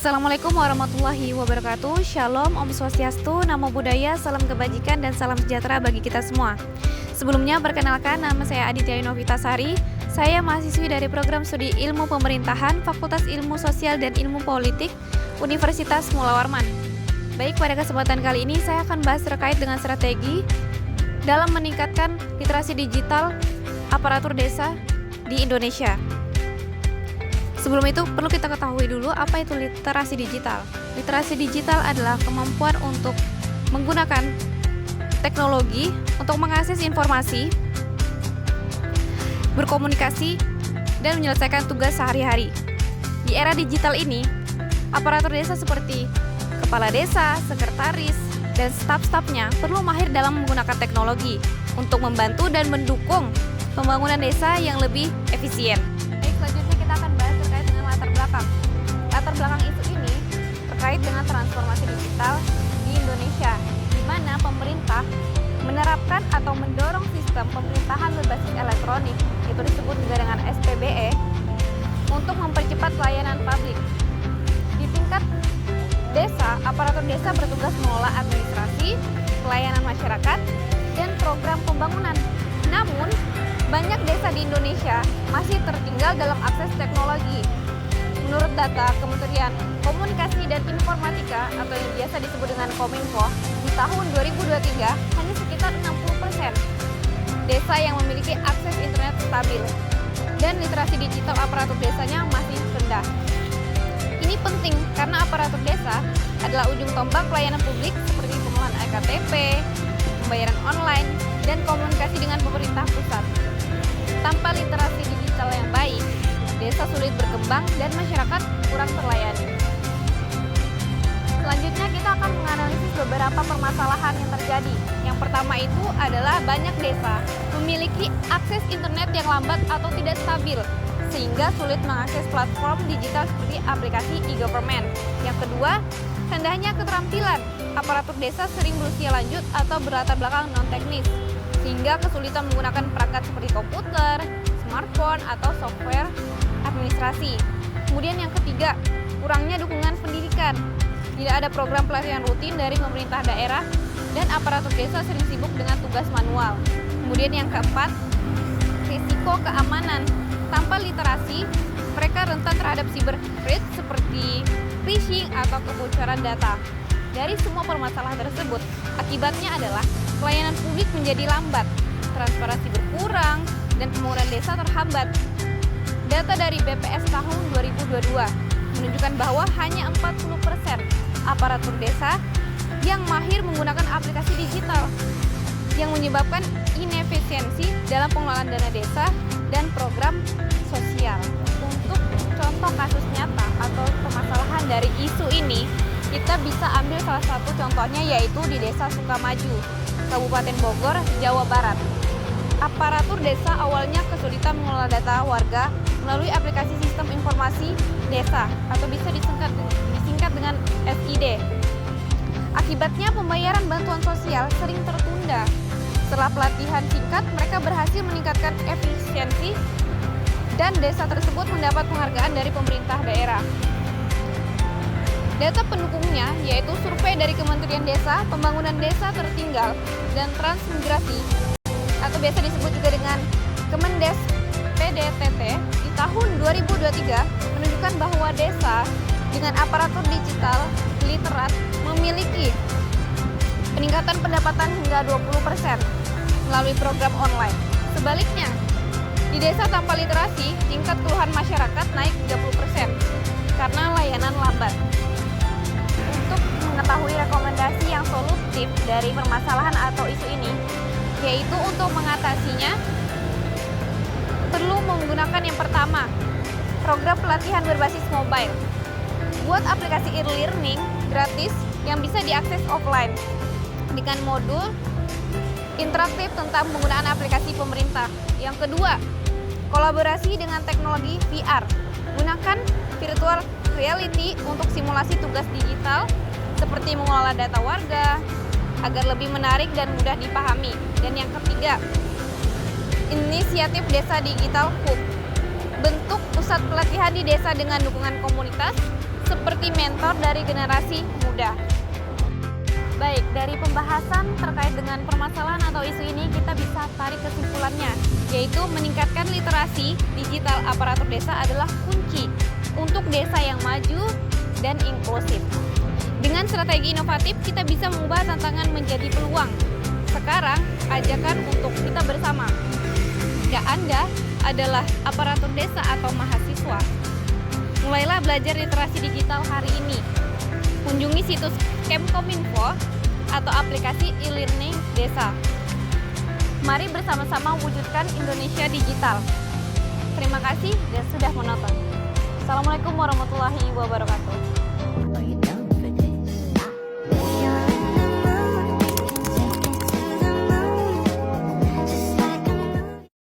Assalamualaikum warahmatullahi wabarakatuh. Shalom, Om Swastiastu, Namo Buddhaya, salam kebajikan dan salam sejahtera bagi kita semua. Sebelumnya perkenalkan, nama saya Aditya Novitasari. Saya mahasiswi dari program studi Ilmu Pemerintahan, Fakultas Ilmu Sosial dan Ilmu Politik, Universitas Mula Warman. Baik, pada kesempatan kali ini saya akan bahas terkait dengan strategi dalam meningkatkan literasi digital aparatur desa di Indonesia. Sebelum itu, perlu kita ketahui dulu apa itu literasi digital. Literasi digital adalah kemampuan untuk menggunakan teknologi untuk mengakses informasi, berkomunikasi, dan menyelesaikan tugas sehari-hari. Di era digital ini, aparatur desa seperti kepala desa, sekretaris, dan staf-stafnya perlu mahir dalam menggunakan teknologi untuk membantu dan mendukung pembangunan desa yang lebih efisien. Selanjutnya kita akan bahas terkait dengan latar belakang. Latar belakang isu ini terkait dengan transformasi digital di Indonesia, di mana pemerintah menerapkan atau mendorong sistem pemerintahan berbasis elektronik, itu disebut juga dengan SPBE, untuk mempercepat pelayanan publik. Di tingkat desa, aparatur desa bertugas mengelola administrasi, pelayanan masyarakat, dan program pembangunan. Namun, banyak desa di Indonesia masih tertinggal dalam akses teknologi. Menurut data Kementerian Komunikasi dan Informatika atau yang biasa disebut dengan Kominfo, di tahun 2023 hanya sekitar 60% desa yang memiliki akses internet stabil dan literasi digital aparatur desanya masih rendah. Ini penting karena aparatur desa adalah ujung tombak pelayanan publik seperti pengelolaan eKTP, pembayaran online, dan komunikasi dengan pemerintah pusat. Tanpa literasi digital yang baik, desa sulit berkembang dan masyarakat kurang terlayani. Selanjutnya kita akan menganalisis beberapa permasalahan yang terjadi. Yang pertama itu adalah banyak desa memiliki akses internet yang lambat atau tidak stabil, sehingga sulit mengakses platform digital seperti aplikasi e-government. Yang kedua, rendahnya keterampilan. Aparatur desa sering berusia lanjut atau berlatar belakang non-teknis, sehingga kesulitan menggunakan perangkat seperti komputer, smartphone, atau software administrasi. Kemudian yang ketiga, kurangnya dukungan pendidikan. Tidak ada program pelatihan rutin dari pemerintah daerah dan aparatur desa sering sibuk dengan tugas manual. Kemudian yang keempat, risiko keamanan. Tanpa literasi, mereka rentan terhadap cyber threat seperti phishing atau kebocoran data. Dari semua permasalahan tersebut, akibatnya adalah pelayanan publik menjadi lambat, transparansi berkurang, dan pembangunan desa terhambat. Data dari BPS tahun 2022 menunjukkan bahwa hanya 40% aparatur desa yang mahir menggunakan aplikasi digital, yang menyebabkan inefisiensi dalam pengelolaan dana desa dan program sosial. Untuk contoh kasus nyata atau permasalahan dari isu ini, kita bisa ambil salah satu contohnya yaitu di Desa Sukamaju, Kabupaten Bogor, Jawa Barat. Aparatur desa awalnya kesulitan mengelola data warga melalui aplikasi sistem informasi desa atau bisa disingkat dengan SID. Akibatnya pembayaran bantuan sosial sering tertunda. Setelah pelatihan singkat, mereka berhasil meningkatkan efisiensi dan desa tersebut mendapat penghargaan dari pemerintah daerah. Data pendukungnya yaitu survei dari Kementerian Desa, Pembangunan Desa Tertinggal, dan Transmigrasi atau biasa disebut juga dengan Kemendes PDTT di tahun 2023 menunjukkan bahwa desa dengan aparatur digital literat memiliki peningkatan pendapatan hingga 20% melalui program online. Sebaliknya, di desa tanpa literasi, tingkat keluhan masyarakat naik 30% karena layanan lambat. Untuk mengetahui rekomendasi yang solutif dari permasalahan atau isu ini, yaitu untuk mengatasinya perlu menggunakan yang pertama, program pelatihan berbasis mobile. Buat aplikasi e-learning gratis yang bisa diakses offline dengan modul interaktif tentang penggunaan aplikasi pemerintah. Yang kedua, kolaborasi dengan teknologi VR. Gunakan virtual reality untuk simulasi tugas digital seperti mengelola data warga agar lebih menarik dan mudah dipahami. Dan yang ketiga, inisiatif Desa Digital Hub. Bentuk pusat pelatihan di desa dengan dukungan komunitas seperti mentor dari generasi muda. Baik, dari pembahasan terkait dengan permasalahan atau isu ini kita bisa tarik kesimpulannya, yaitu meningkatkan literasi digital aparatur desa adalah kunci untuk desa yang maju dan inklusif. Dengan strategi inovatif, kita bisa mengubah tantangan menjadi peluang. Sekarang, ajakan untuk kita bersama. Jika Anda adalah aparatur desa atau mahasiswa, mulailah belajar literasi digital hari ini. Kunjungi situs Kemkominfo atau aplikasi e-learning desa. Mari bersama-sama wujudkan Indonesia digital. Terima kasih dan sudah menonton. Assalamualaikum warahmatullahi wabarakatuh.